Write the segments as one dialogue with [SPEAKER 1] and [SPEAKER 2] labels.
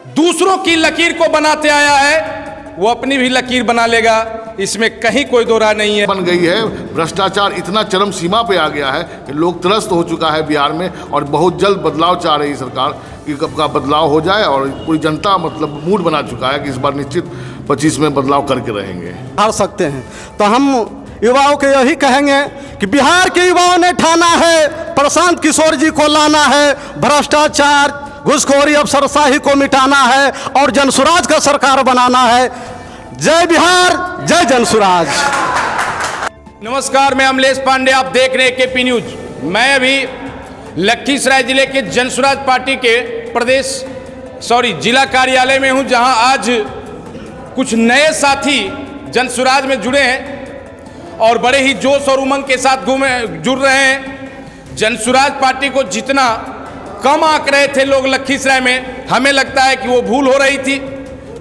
[SPEAKER 1] दूसरों की लकीर को बनाते आया है, वो अपनी भी लकीर बना लेगा, इसमें कहीं कोई दो राय नहीं है।
[SPEAKER 2] बन गई है, भ्रष्टाचार इतना चरम सीमा पे आ गया है कि लोग त्रस्त हो चुका है बिहार में, और बहुत जल्द बदलाव चाह रही सरकार कि कब का बदलाव हो जाए, और पूरी जनता मतलब मूड बना चुका है कि इस बार निश्चित 25 में बदलाव करके रहेंगे।
[SPEAKER 3] हार सकते हैं तो हम युवाओं के यही कहेंगे कि बिहार के युवाओं ने ठाना है प्रशांत किशोर जी को लाना है, भ्रष्टाचार घुसखोरी अफसरशाही को मिटाना है और जनसुराज का सरकार बनाना है। जय बिहार, जय जनसुराज।
[SPEAKER 1] नमस्कार, मैं अमलेश पांडे, आप देख रहे हैं केपी न्यूज। मैं अभी लखीसराय जिले के जनसुराज पार्टी के जिला कार्यालय में हूं, जहां आज कुछ नए साथी जनसुराज में जुड़े हैं और बड़े ही जोश और उमंग के साथ जुड़ रहे हैं। जनसुराज पार्टी को जितना कम आंक रहे थे लोग लखीसराय में, हमें लगता है कि वो भूल हो रही थी।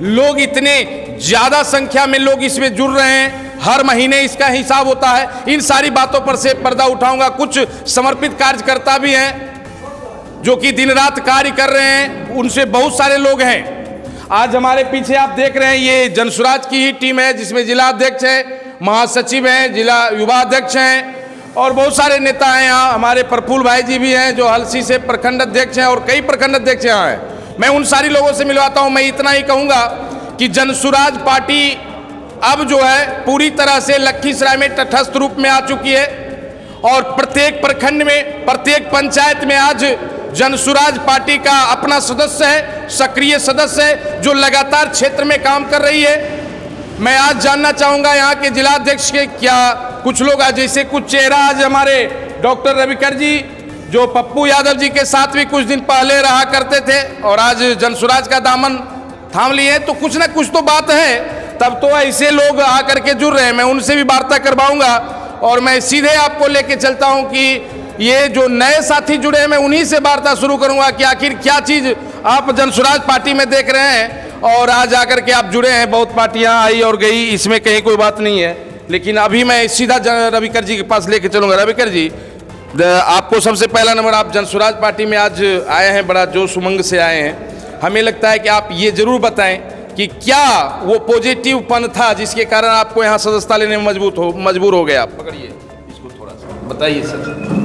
[SPEAKER 1] लोग इतने ज़्यादा संख्या में लोग इसमें जुड़ रहे हैं, हर महीने इसका हिसाब होता है। इन सारी बातों पर से पर्दा उठाऊंगा। कुछ समर्पित कार्यकर्ता भी हैं जो कि दिन रात कार्य कर रहे हैं, उनसे बहुत सारे लोग हैं। आज हमारे पीछे आप देख रहे हैं ये जनसुराज की ही टीम है, जिसमें जिला अध्यक्ष है, महासचिव हैं, जिला युवा अध्यक्ष हैं और बहुत सारे नेता हैं। यहाँ हमारे प्रफुल्ल भाई जी भी हैं जो हलसी से प्रखंड अध्यक्ष हैं और कई प्रखंड अध्यक्ष यहाँ हैं। मैं उन सारी लोगों से मिलवाता हूँ। मैं इतना ही कहूँगा कि जनसुराज पार्टी अब जो है पूरी तरह से लखीसराय में तटस्थ रूप में आ चुकी है और प्रत्येक प्रखंड में, प्रत्येक पंचायत में आज जनसुराज पार्टी का अपना सदस्य है, सक्रिय सदस्य है जो लगातार क्षेत्र में काम कर रही है। मैं आज जानना चाहूँगा यहाँ के जिलाध्यक्ष के क्या कुछ लोग आज, जैसे कुछ चेहरा आज हमारे डॉक्टर रविकर जी जो पप्पू यादव जी के साथ भी कुछ दिन पहले रहा करते थे और आज जनसुराज का दामन थाम लिए, तो कुछ ना कुछ तो बात है, तब तो ऐसे लोग आकर के जुड़ रहे हैं। मैं उनसे भी वार्ता करवाऊंगा और मैं सीधे आपको लेके चलता हूं कि ये जो नए साथी जुड़े हैं, मैं उन्हीं से वार्ता शुरू करूंगा कि आखिर क्या चीज़ आप जनसुराज पार्टी में देख रहे हैं और आज आकर के आप जुड़े हैं। बहुत पार्टियां आई और गई, इसमें कहीं कोई बात नहीं है, लेकिन अभी मैं सीधा रविकर जी के पास लेके चलूँगा। रविकर जी, आपको सबसे पहला नंबर, आप जनसुराज पार्टी में आज आए हैं, बड़ा जोश उमंग से आए हैं। हमें लगता है कि आप ये जरूर बताएं कि क्या वो पॉजिटिव पन था जिसके कारण आपको यहाँ सदस्यता लेने में मजबूर हो गए आप। पकड़िए इसको, थोड़ा सा बताइए सर।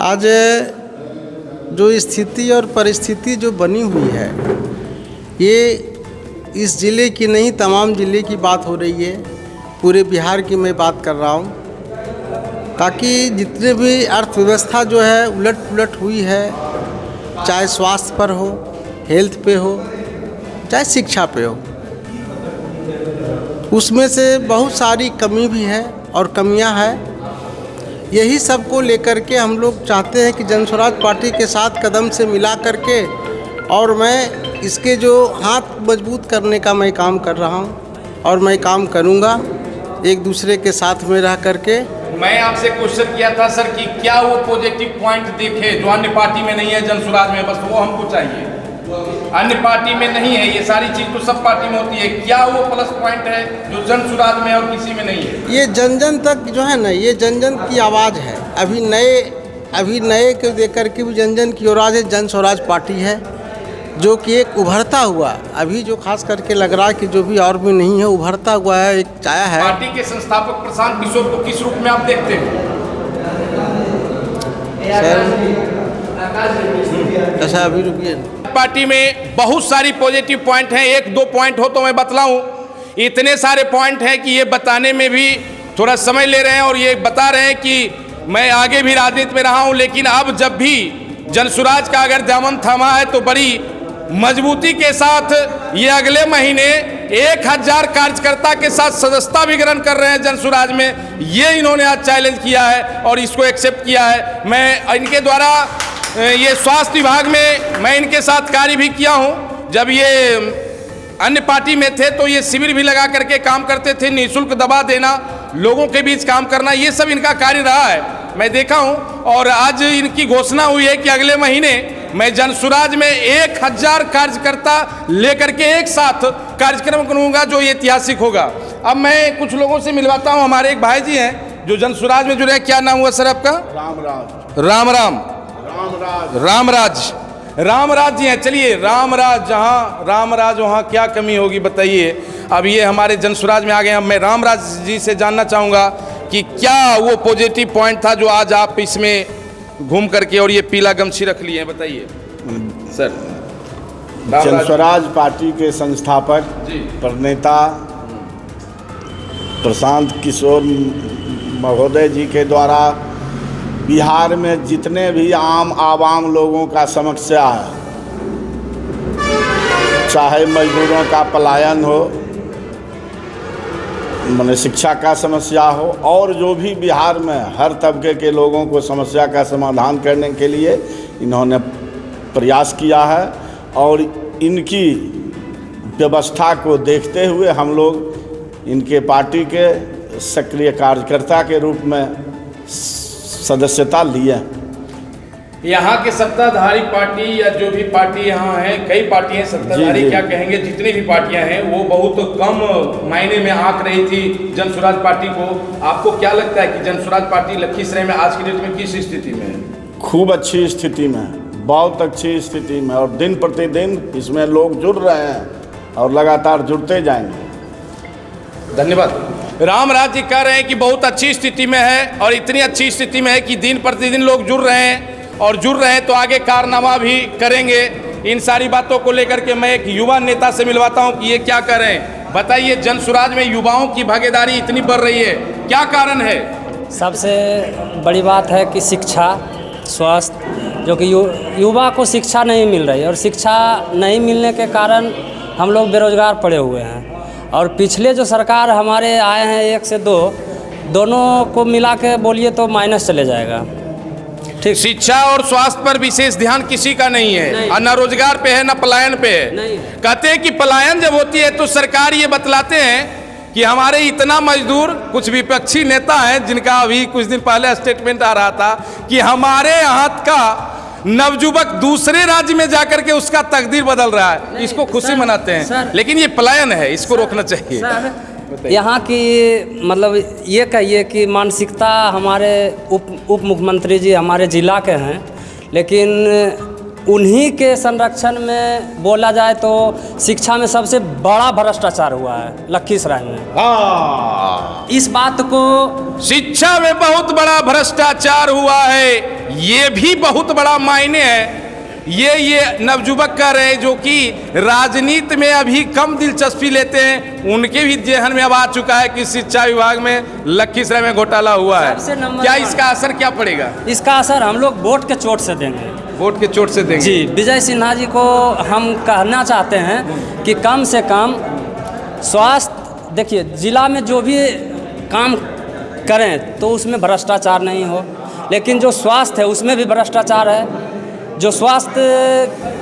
[SPEAKER 3] आज जो स्थिति और परिस्थिति जो बनी हुई है, ये इस ज़िले की नहीं तमाम ज़िले की बात हो रही है, पूरे बिहार की मैं बात कर रहा हूँ। ताकि जितने भी अर्थव्यवस्था जो है उलट पुलट हुई है, चाहे स्वास्थ्य पर हो, हेल्थ पे हो, चाहे शिक्षा पे हो, उसमें से बहुत सारी कमी भी है और कमियां हैं। यही सब को लेकर के हम लोग चाहते हैं कि जनसुराज पार्टी के साथ कदम से मिला करके, और मैं इसके जो हाथ मजबूत करने का मैं काम कर रहा हूं और मैं काम करूंगा एक दूसरे के साथ में रह करके।
[SPEAKER 1] मैं आपसे क्वेश्चन किया था सर कि क्या वो पॉजिटिव पॉइंट देखे जो अन्य पार्टी में नहीं है जनसुराज में, बस वो हमको चाहिए। अन्य पार्टी में नहीं है, ये सारी चीज़ तो सब पार्टी में होती है, क्या वो प्लस पॉइंट है जो जनसुराज में और किसी में नहीं है?
[SPEAKER 3] ये जन जन तक जो है ना, ये जन जन की आवाज़ है। अभी नए को देकर के भी जन जन की आवाज़ है। जनसुराज पार्टी है जो कि एक उभरता हुआ, अभी जो खास करके लग रहा है कि जो भी और भी नहीं है, उभरता हुआ है, एक छाया है।
[SPEAKER 1] पार्टी के संस्थापक प्रशांत किशोर को किस रूप में आप देखते हैं?
[SPEAKER 3] अच्छा अभी रुकिए।
[SPEAKER 1] पार्टी में बहुत सारी पॉजिटिव पॉइंट हैं, एक दो पॉइंट हो तो मैं बतलाऊं। इतने सारे पॉइंट हैं कि ये बताने में भी थोड़ा समय ले रहे हैं और ये बता रहे हैं कि मैं आगे भी राजनीति में रहा हूं, लेकिन अब जब भी जनसुराज का अगर दामन थामा है तो बड़ी मजबूती के साथ ये अगले महीने 1000 कार्यकर्ता के साथ सदस्यता भी ग्रहण कर रहे हैं जनसुराज में। ये इन्होंने आज चैलेंज किया है और इसको एक्सेप्ट किया है। मैं इनके द्वारा ये स्वास्थ्य विभाग में मैं इनके साथ कार्य भी किया हूँ। जब ये अन्य पार्टी में थे तो ये शिविर भी लगा करके काम करते थे, निःशुल्क दवा देना, लोगों के बीच काम करना, ये सब इनका कार्य रहा है, मैं देखा हूँ। और आज इनकी घोषणा हुई है कि अगले महीने मैं जनसुराज में 1000 कार्यकर्ता लेकर के एक साथ कार्यक्रम करूँगा जो ऐतिहासिक होगा। अब मैं कुछ लोगों से मिलवाता हूँ। हमारे एक भाई जी हैं जो जनसुराज में जुड़े हैं। क्या नाम हुआ सर आपका?
[SPEAKER 2] रामराज।
[SPEAKER 1] रामराज। रामराज जी हैं, चलिए रामराज जहाँ रामराज वहाँ क्या कमी होगी बताइए। अब ये हमारे जनसुराज में आ गए हैं। मैं रामराज जी से जानना चाहूँगा कि क्या वो पॉजिटिव पॉइंट था जो आज आप इसमें घूम करके और ये पीला गमछी रख लिए हैं, बताइए सर।
[SPEAKER 4] जनस्वराज पार्टी के संस्थापक प्रणेता प्रशांत किशोर महोदय जी के द्वारा बिहार में जितने भी आवाम लोगों का समस्या है, चाहे मजदूरों का पलायन हो, माने शिक्षा का समस्या हो, और जो भी बिहार में हर तबके के लोगों को समस्या का समाधान करने के लिए इन्होंने प्रयास किया है। और इनकी व्यवस्था को देखते हुए हम लोग इनके पार्टी के सक्रिय कार्यकर्ता के रूप में सदस्यता लिए।
[SPEAKER 1] यहाँ के सत्ताधारी पार्टी या जो भी पार्टी यहाँ है, कई पार्टियां सत्ताधारी
[SPEAKER 4] जी।
[SPEAKER 1] क्या कहेंगे, जितनी भी पार्टियां हैं वो बहुत कम मायने में आंक रही थी जनसुराज पार्टी को। आपको क्या लगता है कि जनसुराज पार्टी लखीसराय में आज की डेट में किस स्थिति में है?
[SPEAKER 4] खूब अच्छी स्थिति में, बहुत अच्छी स्थिति में, और दिन प्रतिदिन इसमें लोग जुड़ रहे हैं और लगातार जुड़ते जाएंगे।
[SPEAKER 1] धन्यवाद। रामराज जी कह रहे हैं कि बहुत अच्छी स्थिति में है और इतनी अच्छी स्थिति में है कि दिन प्रतिदिन लोग जुड़ रहे हैं और जुड़ रहे हैं तो आगे कारनामा भी करेंगे। इन सारी बातों को लेकर के मैं एक युवा नेता से मिलवाता हूं कि ये क्या कर रहे हैं। बताइए, जनसुराज में युवाओं की भागीदारी इतनी बढ़ रही है, क्या कारण है?
[SPEAKER 5] सबसे बड़ी बात है कि शिक्षा, स्वास्थ्य, जो कि युवा को शिक्षा नहीं मिल रही है और शिक्षा नहीं मिलने के कारण हम लोग बेरोजगार पड़े हुए हैं। और पिछले जो सरकार हमारे आए हैं 1 से 2, दोनों को मिला के बोलिए तो माइनस चले जाएगा। ठीक,
[SPEAKER 1] शिक्षा और स्वास्थ्य पर विशेष ध्यान किसी का नहीं है, और न रोजगार पे है न पलायन पे है।
[SPEAKER 5] नहीं।
[SPEAKER 1] कहते हैं कि पलायन जब होती है तो सरकार ये बतलाते हैं कि हमारे इतना मजदूर, कुछ विपक्षी नेता हैं जिनका अभी कुछ दिन पहले स्टेटमेंट आ रहा था कि हमारे यहाँ का नवजुवक दूसरे राज्य में जाकर के उसका तकदीर बदल रहा है, इसको खुशी मनाते हैं, लेकिन ये पलायन है, इसको रोकना चाहिए।
[SPEAKER 5] यहाँ की मतलब ये कहिए कि मानसिकता हमारे उप मुख्यमंत्री जी हमारे जिला के हैं, लेकिन उन्हीं के संरक्षण में बोला जाए तो शिक्षा में सबसे बड़ा भ्रष्टाचार हुआ है लखीसराय में। इस बात को,
[SPEAKER 1] शिक्षा में बहुत बड़ा भ्रष्टाचार हुआ है, ये भी बहुत बड़ा मायने है। ये नवजुवक कह रहे हैं जो कि राजनीति में अभी कम दिलचस्पी लेते हैं, उनके भी जेहन में अब आ चुका है कि शिक्षा विभाग में लखीसराय में घोटाला हुआ है। क्या इसका असर क्या पड़ेगा?
[SPEAKER 5] इसका असर हम लोग वोट के चोट से देंगे।
[SPEAKER 1] वोट के चोट से देंगे
[SPEAKER 5] जी। विजय सिन्हा जी को हम कहना चाहते हैं कि कम से कम स्वास्थ्य, देखिए जिला में जो भी काम करें तो उसमें भ्रष्टाचार नहीं हो, लेकिन जो स्वास्थ्य है उसमें भी भ्रष्टाचार है। जो स्वास्थ्य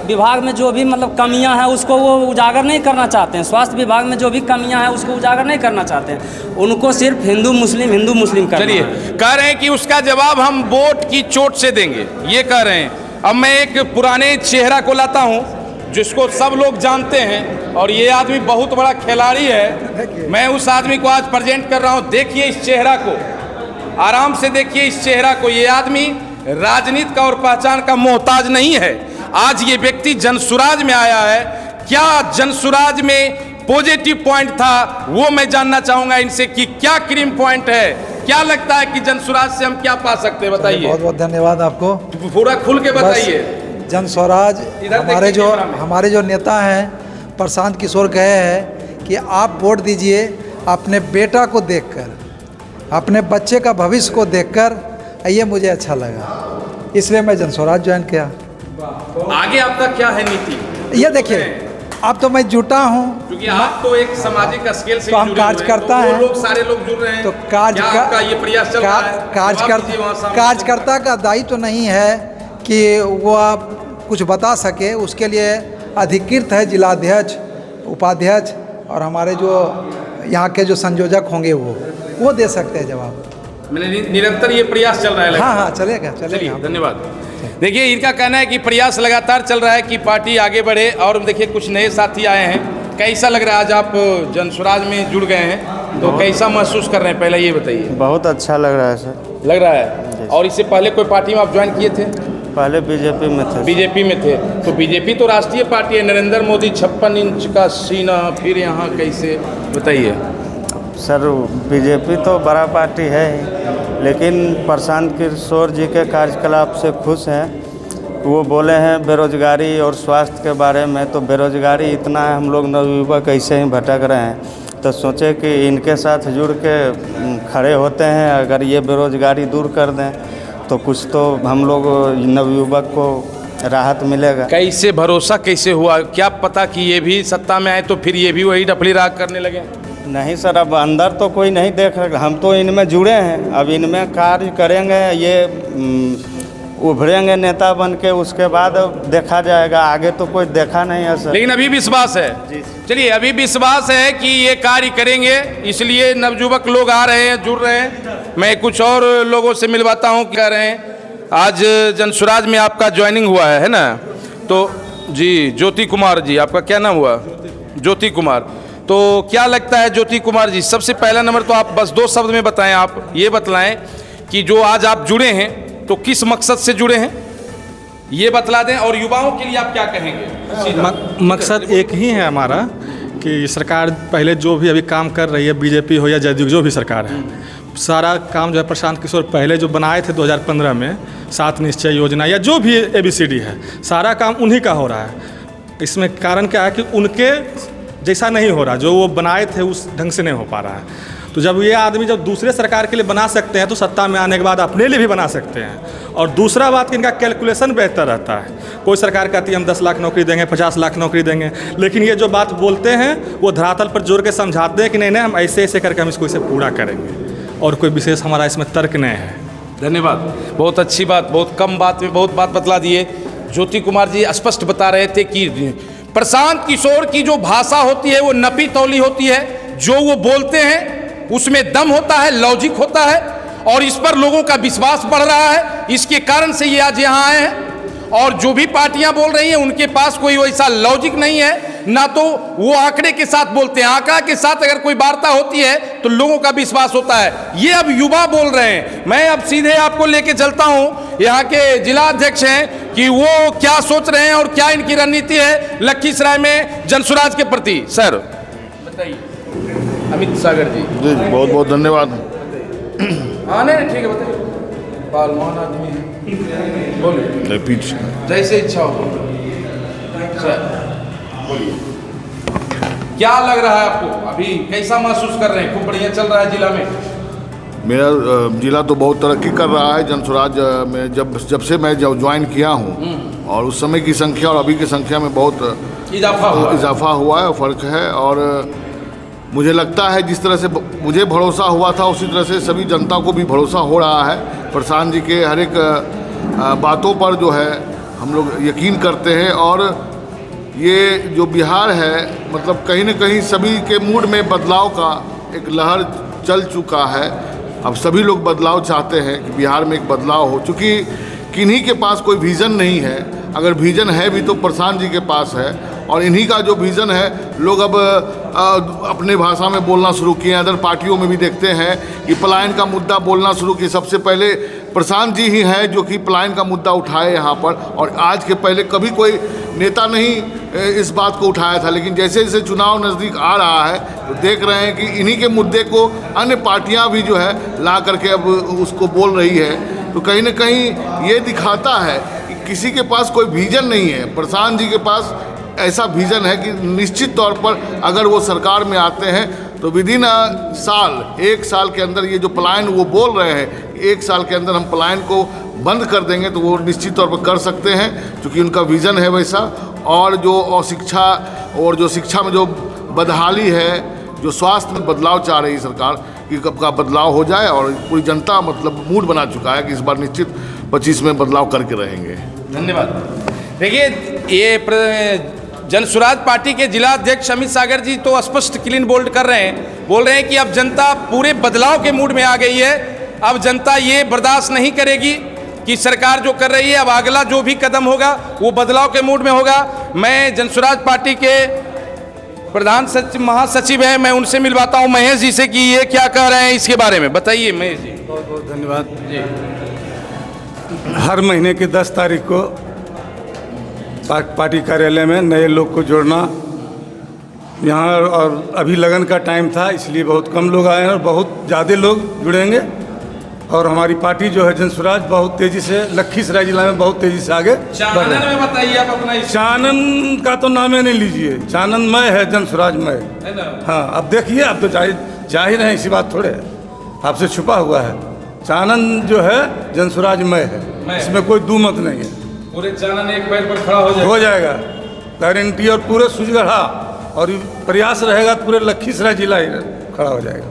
[SPEAKER 5] विभाग में जो भी मतलब कमियां हैं उसको वो उजागर नहीं करना चाहते हैं। स्वास्थ्य विभाग में जो भी कमियां हैं उसको उजागर नहीं करना चाहते हैं, उनको सिर्फ हिंदू मुस्लिम करना
[SPEAKER 1] चलिए,
[SPEAKER 5] है।
[SPEAKER 1] कह रहे हैं कि उसका जवाब हम वोट की चोट से देंगे, ये कह रहे हैं। अब मैं एक पुराने चेहरा को लाता हूँ जिसको सब लोग जानते हैं और ये आदमी बहुत बड़ा खिलाड़ी है। मैं उस आदमी को आज प्रेजेंट कर रहा हूँ। देखिए इस चेहरा को, आराम से देखिए इस चेहरा को। ये आदमी राजनीति का और पहचान का मोहताज नहीं है। आज ये व्यक्ति जनसुराज में आया है। क्या जनसुराज में पॉजिटिव पॉइंट था वो मैं जानना चाहूंगा इनसे कि क्या क्रीम पॉइंट है, क्या लगता है कि जनसुराज से हम क्या पा सकते हैं, बताइए।
[SPEAKER 6] बहुत बहुत धन्यवाद आपको,
[SPEAKER 1] पूरा खुल के बताइए।
[SPEAKER 6] जनस्वराज हमारे जो नेता हैं प्रशांत किशोर कहे हैं कि आप वोट दीजिए अपने बेटा को देखकर, अपने बच्चे का भविष्य को देखकर। ये मुझे अच्छा लगा, इसलिए मैं जनस्वराज ज्वाइन किया।
[SPEAKER 1] आगे आपका क्या है नीति?
[SPEAKER 6] ये देखिए, अब तो मैं जुटा हूँ
[SPEAKER 1] क्योंकि आप तो एक सामाजिक स्केल से
[SPEAKER 6] तो हम कार्यकर्ता हैं,
[SPEAKER 1] लोग सारे लोग जुड़ रहे हैं,
[SPEAKER 6] तो
[SPEAKER 1] ये प्रयास चल रहा है।
[SPEAKER 6] कार्यकर्ता का दायित्व तो नहीं है कि वो आप कुछ बता सके, उसके लिए अधिकृत है जिलाध्यक्ष, उपाध्यक्ष और हमारे जो यहाँ के जो संयोजक होंगे वो दे सकते हैं जवाब।
[SPEAKER 1] निरंतर ये प्रयास चल रहा है।
[SPEAKER 6] हाँ, चलेगा।
[SPEAKER 1] धन्यवाद। देखिए, इनका कहना है कि प्रयास लगातार चल रहा है कि पार्टी आगे बढ़े। और देखिए कुछ नए साथी आए हैं। कैसा लग रहा है आज आप जनसुराज में जुड़ गए हैं तो कैसा महसूस कर रहे हैं, पहले ये बताइए।
[SPEAKER 7] बहुत अच्छा लग रहा है सर।
[SPEAKER 1] लग रहा है। और इससे पहले कोई पार्टी में आप ज्वाइन किए थे?
[SPEAKER 7] पहले बीजेपी में थे।
[SPEAKER 1] बीजेपी में थे, तो बीजेपी तो राष्ट्रीय पार्टी है, नरेंद्र मोदी 56 इंच का सीना, फिर यहाँ कैसे, बताइए।
[SPEAKER 7] सर बीजेपी तो बड़ा पार्टी है ही, लेकिन प्रशांत किशोर जी के कार्यकलाप से खुश हैं। वो बोले हैं बेरोजगारी और स्वास्थ्य के बारे में, तो बेरोजगारी इतना है, हम लोग नवयुवक ऐसे ही भटक रहे हैं, तो सोचे कि इनके साथ जुड़ के खड़े होते हैं। अगर ये बेरोजगारी दूर कर दें तो कुछ तो हम लोग नवयुवक को राहत मिलेगा।
[SPEAKER 1] कैसे भरोसा कैसे हुआ, क्या पता कि ये भी सत्ता में आए तो फिर ये भी वही डफली राग करने लगे?
[SPEAKER 7] नहीं सर, अब अंदर तो कोई नहीं देख रहा, हम तो इनमें जुड़े हैं, अब इनमें कार्य करेंगे, ये उभरेंगे नेता बन के, उसके बाद देखा जाएगा। आगे तो कोई देखा नहीं है सर।
[SPEAKER 1] लेकिन अभी विश्वास है, चलिए अभी विश्वास है कि ये कार्य करेंगे, इसलिए नवयुवक लोग आ रहे हैं, जुड़ रहे हैं। मैं कुछ और लोगों से मिलवाता हूँ, कह रहे हैं आज जनसुराज में आपका ज्वाइनिंग हुआ है ना? तो जी ज्योति कुमार जी, आपका क्या नाम हुआ? ज्योति कुमार। तो क्या लगता है ज्योति कुमार जी, सबसे पहला नंबर तो आप बस 2 शब्द में बताएं, आप ये बतलाएं कि जो आज आप जुड़े हैं तो किस मकसद से जुड़े हैं, ये बतला दें, और युवाओं के लिए आप क्या कहेंगे?
[SPEAKER 8] मकसद एक ही है हमारा कि सरकार पहले जो भी अभी काम कर रही है, बीजेपी हो या जदयू जो भी सरकार है, सारा काम जो है प्रशांत किशोर पहले जो बनाए थे 2015 में 7 निश्चय योजना या जो भी ABCD है, सारा काम उन्हीं का हो रहा है। इसमें कारण क्या है कि उनके जैसा नहीं हो रहा, जो वो बनाए थे उस ढंग से नहीं हो पा रहा है। तो जब ये आदमी जब दूसरे सरकार के लिए बना सकते हैं तो सत्ता में आने के बाद अपने लिए भी बना सकते हैं। और दूसरा बात कि इनका कैलकुलेशन बेहतर रहता है। कोई सरकार कहती है हम 10 लाख नौकरी देंगे, 50 लाख नौकरी देंगे, लेकिन ये जो बात बोलते हैं वो धरातल पर जोड़ के समझाते हैं कि नहीं नहीं हम ऐसे ऐसे करके हम इसको इसे पूरा करेंगे, और कोई विशेष हमारा इसमें तर्क नहीं है।
[SPEAKER 1] धन्यवाद, बहुत अच्छी बात, बहुत कम बात में बहुत बात बतला दिए। ज्योति कुमार जी स्पष्ट बता रहे थे कि प्रशांत किशोर की जो भाषा होती है वो नपी तौली होती है, जो वो बोलते हैं उसमें दम होता है, लॉजिक होता है, और इस पर लोगों का विश्वास बढ़ रहा है। इसके कारण से ये आज यहाँ आए हैं। और जो भी पार्टियां बोल रही हैं उनके पास कोई वैसा लॉजिक नहीं है, ना तो वो आंकड़े के साथ बोलते हैं, आंकड़ा के साथ अगर कोई वार्ता होती है तो लोगों का विश्वास होता है। ये अब युवा बोल रहे हैं। मैं अब सीधे आपको लेके चलता हूँ, यहाँ के जिला अध्यक्ष हैं कि वो क्या सोच रहे हैं और क्या इनकी रणनीति है लखीसराय में जनसुराज के प्रति। सर बताइए। अमित सागर जी।
[SPEAKER 2] जी बहुत बहुत धन्यवाद।
[SPEAKER 1] हाँ नहीं ठीक है, बताइए। बालमान आदमी है, बोलिए।
[SPEAKER 2] पीछे
[SPEAKER 1] जैसे इच्छा हो सर बोलिए। क्या लग रहा है आपको, अभी कैसा महसूस कर रहे हैं? खूब बढ़िया चल रहा है जिला में?
[SPEAKER 2] मेरा जिला तो बहुत तरक्की कर रहा है। जनसुराज में जब से मैं ज्वाइन किया हूँ, और उस समय की संख्या और अभी की संख्या में बहुत इजाफा हुआ है, फ़र्क है। और मुझे लगता है जिस तरह से मुझे भरोसा हुआ था उसी तरह से सभी जनता को भी भरोसा हो रहा है। प्रशांत जी के हर एक बातों पर जो है हम लोग यकीन करते हैं। और ये जो बिहार है, मतलब कहीं न कहीं सभी के मूड में बदलाव का एक लहर चल चुका है। अब सभी लोग बदलाव चाहते हैं कि बिहार में एक बदलाव हो, चूँकि किन्हीं के पास कोई विज़न नहीं है। अगर विज़न है भी तो प्रशांत जी के पास है, और इन्हीं का जो विज़न है लोग अब अपने भाषा में बोलना शुरू किए। अदर पार्टियों में भी देखते हैं कि पलायन का मुद्दा बोलना शुरू किए। सबसे पहले प्रशांत जी ही हैं जो कि पलायन का मुद्दा उठाए यहाँ पर, और आज के पहले कभी कोई नेता नहीं इस बात को उठाया था। लेकिन जैसे जैसे चुनाव नज़दीक आ रहा है तो देख रहे हैं कि इन्हीं के मुद्दे को अन्य पार्टियाँ भी जो है ला करके अब उसको बोल रही है। तो कहीं ना कहीं ये दिखाता है कि किसी के पास कोई विज़न नहीं है। प्रशांत जी के पास ऐसा विज़न है कि निश्चित तौर पर अगर वो सरकार में आते हैं तो विदिन एक साल के अंदर ये जो पलायन वो बोल रहे हैं, 1 साल के अंदर हम पलायन को बंद कर देंगे, तो वो निश्चित तौर पर कर सकते हैं, क्योंकि उनका विज़न है वैसा। और जो अशिक्षा और जो शिक्षा में जो बदहाली है, जो स्वास्थ्य में बदलाव चाह रही सरकार कि कब का बदलाव हो जाए, और पूरी जनता मतलब मूड बना चुका है कि इस बार निश्चित 25 में बदलाव करके रहेंगे।
[SPEAKER 1] धन्यवाद। देखिए ये जनसुराज पार्टी के जिला अध्यक्ष अमित सागर जी तो स्पष्ट क्लीन बोल्ड कर रहे हैं, बोल रहे हैं कि अब जनता पूरे बदलाव के मूड में आ गई है। अब जनता ये बर्दाश्त नहीं करेगी कि सरकार जो कर रही है, अब अगला जो भी कदम होगा वो बदलाव के मूड में होगा। मैं जनसुराज पार्टी के प्रधान सचिव महासचिव हैं, मैं उनसे मिलवाता हूं महेश जी से कि ये क्या कह रहे हैं इसके बारे में। बताइए महेश जी।
[SPEAKER 3] बहुत बहुत धन्यवाद
[SPEAKER 1] जी।
[SPEAKER 9] हर महीने की 10 तारीख को पार्टी कार्यालय में नए लोग को जोड़ना यहाँ, और अभी लगन का टाइम था इसलिए बहुत कम लोग आए हैं और बहुत ज़्यादा लोग जुड़ेंगे। और हमारी पार्टी जो है जनसुराज बहुत तेज़ी से लखीसराय जिला में बहुत तेज़ी से आगे बढ़ रही है।
[SPEAKER 1] में बताइए आप अपना
[SPEAKER 9] चानन का तो नाम ही नहीं लीजिए, चाननमय है जनसुराजमय।
[SPEAKER 1] है ना?
[SPEAKER 9] हाँ, अब देखिए, आप तो जाहिर है, इसी बात थोड़े है, आपसे छुपा हुआ है। चानन जो है जनसुराजमय है, इसमें कोई दो मत नहीं है।
[SPEAKER 1] पूरे चानन एक पैर पर खड़ा
[SPEAKER 9] हो जाएगा गारंटी, और पूरे सुजगढ़ा और प्रयास रहेगा पूरे लखीसराय जिला ही खड़ा हो जाएगा,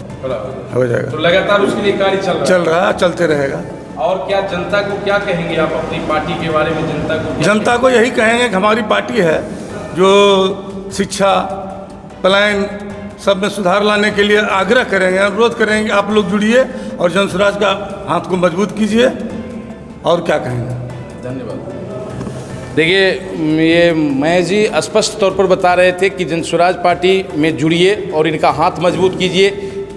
[SPEAKER 9] हो जाएगा।
[SPEAKER 1] तो लगातार उसके लिए कार्य
[SPEAKER 9] चल रहा है, चलते रहेगा।
[SPEAKER 1] और क्या जनता को क्या कहेंगे आप अपनी पार्टी के बारे में?
[SPEAKER 9] जनता को यही कहेंगे कि हमारी पार्टी है जो शिक्षा, पलायन सब में सुधार लाने के लिए आग्रह करेंगे, अनुरोध करेंगे आप लोग जुड़िए और जनसुराज का हाथ को मजबूत कीजिए। और क्या कहेंगे?
[SPEAKER 1] धन्यवाद। देखिए, ये मैं जी स्पष्ट तौर पर बता रहे थे कि जनसुराज पार्टी में जुड़िए और इनका हाथ मजबूत कीजिए।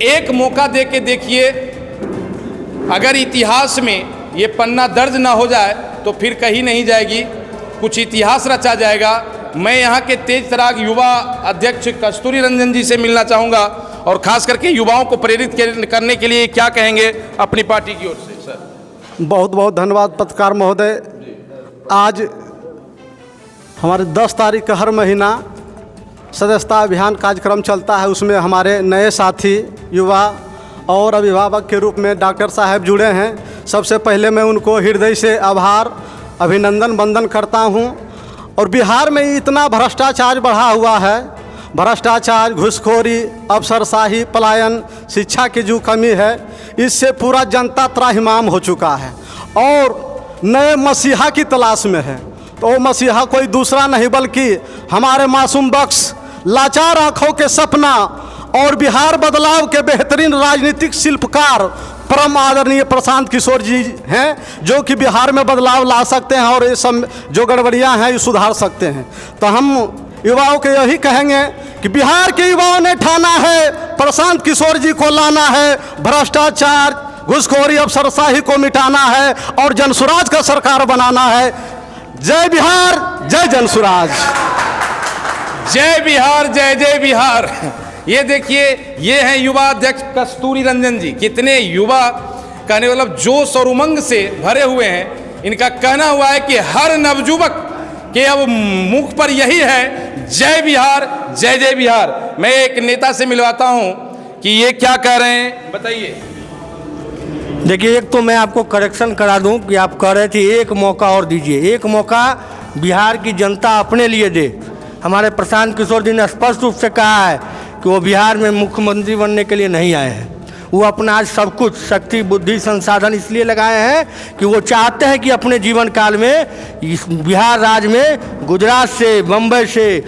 [SPEAKER 1] एक मौका दे के देखिए, अगर इतिहास में ये पन्ना दर्ज ना हो जाए तो फिर कहीं नहीं जाएगी, कुछ इतिहास रचा जाएगा। मैं यहाँ के तेज तराग युवा अध्यक्ष कस्तूरी रंजन जी से मिलना चाहूँगा और ख़ास करके युवाओं को प्रेरित करने के लिए क्या कहेंगे अपनी पार्टी की ओर से? सर,
[SPEAKER 3] बहुत बहुत धन्यवाद पत्रकार महोदय। आज हमारे 10 तारीख का हर महीना सदस्यता अभियान कार्यक्रम चलता है, उसमें हमारे नए साथी युवा और अभिभावक के रूप में डॉक्टर साहब जुड़े हैं। सबसे पहले मैं उनको हृदय से आभार, अभिनंदन, वंदन करता हूं। और बिहार में इतना भ्रष्टाचार बढ़ा हुआ है, भ्रष्टाचार, घूसखोरी, अफसरशाही, पलायन, शिक्षा की जो कमी है, इससे पूरा जनता त्राहिमाम हो चुका है और नए मसीहा की तलाश में है। तो वो मसीहा कोई दूसरा नहीं बल्कि हमारे मासूम बख्श, लाचार आँखों के सपना और बिहार बदलाव के बेहतरीन राजनीतिक शिल्पकार परम आदरणीय प्रशांत किशोर जी हैं, जो कि बिहार में बदलाव ला सकते हैं और ये सब जो गड़बड़ियां हैं ये सुधार सकते हैं। तो हम युवाओं के यही कहेंगे कि बिहार के युवाओं ने ठाना है प्रशांत किशोर जी को लाना है, भ्रष्टाचार, घूसखोरी, अफसरशाही को मिटाना है और जनसुराज का सरकार बनाना है। जय बिहार, जय जनसुराज।
[SPEAKER 1] जय बिहार, जय जय बिहार। ये देखिए, ये हैं युवा अध्यक्ष कस्तूरी रंजन जी। कितने युवा, कहने मतलब जोश और उमंग से भरे हुए हैं। इनका कहना हुआ है कि हर नवयुवक के अब मुख पर यही है, जय बिहार, जय जय बिहार। मैं एक नेता से मिलवाता हूं कि ये क्या कह रहे हैं, बताइए।
[SPEAKER 10] देखिए, एक तो मैं आपको करेक्शन करा दूं कि आप कह रहे थे एक मौका और दीजिए। एक मौका बिहार की जनता अपने लिए दे। हमारे प्रशांत किशोर जी ने स्पष्ट रूप से कहा है कि वो बिहार में मुख्यमंत्री बनने के लिए नहीं आए हैं। वो अपना आज सब कुछ शक्ति, बुद्धि, संसाधन इसलिए लगाए हैं कि वो चाहते हैं कि अपने जीवन काल में इस बिहार राज्य में गुजरात से, बम्बई से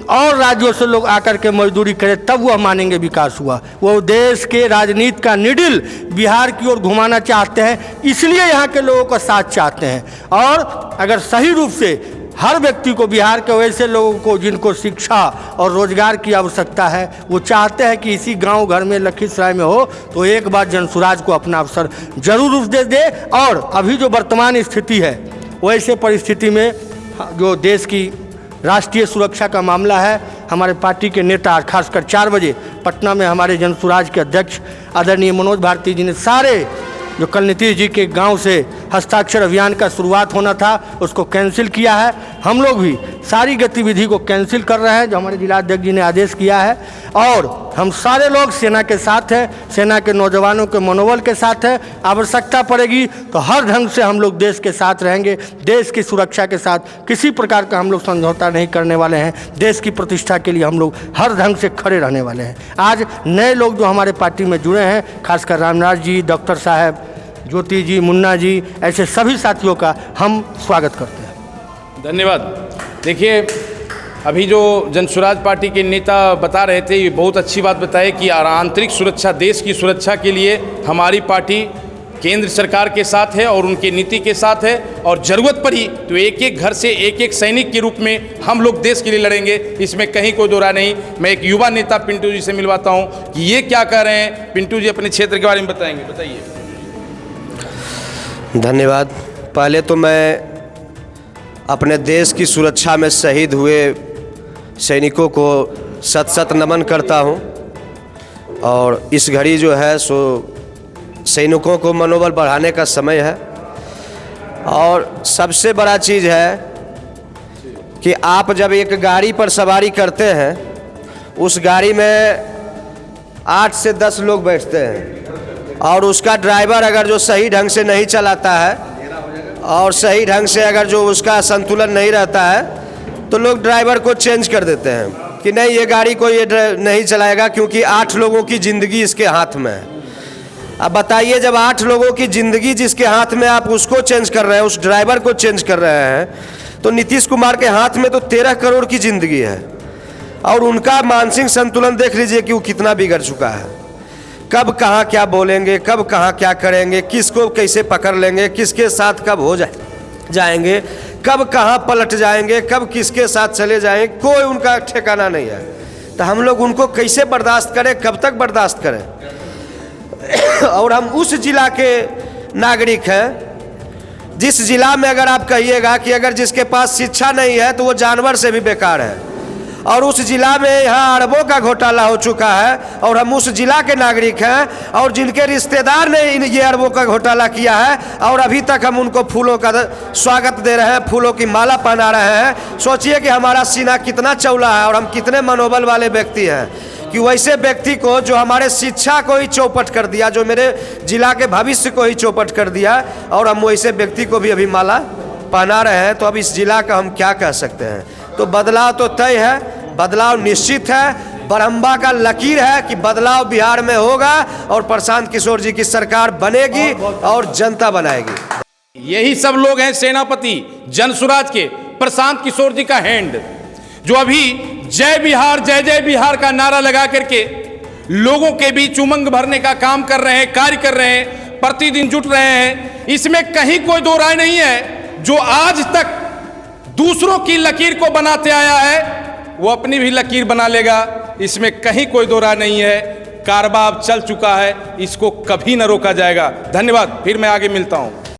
[SPEAKER 10] और राज्यों से लोग आकर के मजदूरी करें, तब वह मानेंगे विकास हुआ। वो देश के राजनीति का निडिल बिहार की ओर घुमाना चाहते हैं, इसलिए यहाँ के लोगों का साथ चाहते हैं। और अगर सही रूप से हर व्यक्ति को, बिहार के वैसे लोगों को जिनको शिक्षा और रोजगार की आवश्यकता है, वो चाहते हैं कि इसी गांव घर में, लखीसराय में हो, तो एक बार जनसुराज को अपना अवसर जरूर दे। और अभी जो वर्तमान स्थिति है, वैसे परिस्थिति में जो देश की राष्ट्रीय सुरक्षा का मामला है, हमारे पार्टी के नेता खासकर 4 बजे पटना में हमारे जनसुराज के अध्यक्ष आदरणीय मनोज भारती जी ने सारे जो कल नीतीश जी के गांव से हस्ताक्षर अभियान का शुरुआत होना था उसको कैंसिल किया है। हम लोग भी सारी गतिविधि को कैंसिल कर रहे हैं जो हमारे जिलाध्यक्ष जी ने आदेश किया है। और हम सारे लोग सेना के साथ हैं, सेना के नौजवानों के मनोबल के साथ हैं। आवश्यकता पड़ेगी तो हर ढंग से हम लोग देश के साथ रहेंगे। देश की सुरक्षा के साथ किसी प्रकार का हम लोग समझौता नहीं करने वाले हैं। देश की प्रतिष्ठा के लिए हम लोग हर ढंग से खड़े रहने वाले हैं। आज नए लोग जो हमारे पार्टी में जुड़े हैं, खासकर रामनाथ जी, डॉक्टर साहब, ज्योति जी, मुन्ना जी, ऐसे सभी साथियों का हम स्वागत करते हैं।
[SPEAKER 1] धन्यवाद। देखिए, अभी जो जनसुराज पार्टी के नेता बता रहे थे, ये बहुत अच्छी बात बताए कि आंतरिक सुरक्षा, देश की सुरक्षा के लिए हमारी पार्टी केंद्र सरकार के साथ है और उनकी नीति के साथ है। और ज़रूरत पड़ी तो एक एक घर से एक एक सैनिक के रूप में हम लोग देश के लिए लड़ेंगे, इसमें कहीं कोई दो राय नहीं। मैं एक युवा नेता पिंटू जी से मिलवाता हूँ कि ये क्या कह रहे हैं। पिंटू जी अपने क्षेत्र के बारे में बताएंगे, बताइए।
[SPEAKER 11] धन्यवाद। पहले तो मैं अपने देश की सुरक्षा में शहीद हुए सैनिकों को शत शत नमन करता हूं। और इस घड़ी जो है सो सैनिकों को मनोबल बढ़ाने का समय है। और सबसे बड़ा चीज़ है कि आप जब एक गाड़ी पर सवारी करते हैं, उस गाड़ी में 8 से 10 लोग बैठते हैं और उसका ड्राइवर अगर जो सही ढंग से नहीं चलाता है और सही ढंग से अगर जो उसका संतुलन नहीं रहता है तो लोग ड्राइवर को चेंज कर देते हैं कि नहीं, ये गाड़ी को ये नहीं चलाएगा क्योंकि 8 लोगों की ज़िंदगी इसके हाथ में है। अब बताइए, जब 8 लोगों की ज़िंदगी जिसके हाथ में आप उसको चेंज कर रहे हैं, उस ड्राइवर को चेंज कर रहे हैं, तो नीतीश कुमार के हाथ में तो 13 करोड़ की ज़िंदगी है और उनका मानसिक संतुलन देख लीजिए कि वो कितना बिगड़ चुका है। कब कहाँ क्या बोलेंगे, कब कहाँ क्या करेंगे, किसको कैसे पकड़ लेंगे, किसके साथ कब हो जाएंगे, कब कहाँ पलट जाएंगे, कब किसके साथ चले जाएंगे, कोई उनका ठिकाना नहीं है। तो हम लोग उनको कैसे बर्दाश्त करें, कब तक बर्दाश्त करें। और हम उस जिला के नागरिक हैं जिस जिला में अगर आप कहिएगा कि अगर जिसके पास शिक्षा नहीं है तो वो जानवर से भी बेकार है, और उस जिला में यहाँ अरबों का घोटाला हो चुका है और हम उस जिला के नागरिक हैं और जिनके रिश्तेदार ने ये अरबों का घोटाला किया है और अभी तक हम उनको फूलों का स्वागत दे रहे हैं, फूलों की माला पहना रहे हैं। सोचिए कि हमारा सीना कितना चौड़ा है और हम कितने मनोबल वाले व्यक्ति हैं कि वैसे व्यक्ति को जो हमारे शिक्षा को ही चौपट कर दिया, जो मेरे जिला के भविष्य को ही चौपट कर दिया, और हम वैसे व्यक्ति को भी अभी माला पहना रहे हैं। तो अब इस जिला का हम क्या कह सकते हैं। तो बदलाव तो तय है, बदलाव निश्चित है, बरहम्बा का लकीर है कि बदलाव बिहार में होगा और प्रशांत किशोर जी की सरकार बनेगी और जनता बनाएगी।
[SPEAKER 1] यही सब लोग हैं सेनापति जनसुराज के प्रशांत किशोर जी का हैंड, जो अभी जय बिहार का नारा लगा करके लोगों के बीच उमंग भरने का काम कर रहे हैं, कार्य कर रहे हैं, प्रतिदिन जुट रहे हैं। इसमें कहीं कोई दो राय नहीं है। जो आज तक दूसरों की लकीर को बनाते आया है वो अपनी भी लकीर बना लेगा, इसमें कहीं कोई दो राय नहीं है। कारवां अब चल चुका है, इसको कभी न रोका जाएगा। धन्यवाद, फिर मैं आगे मिलता हूं।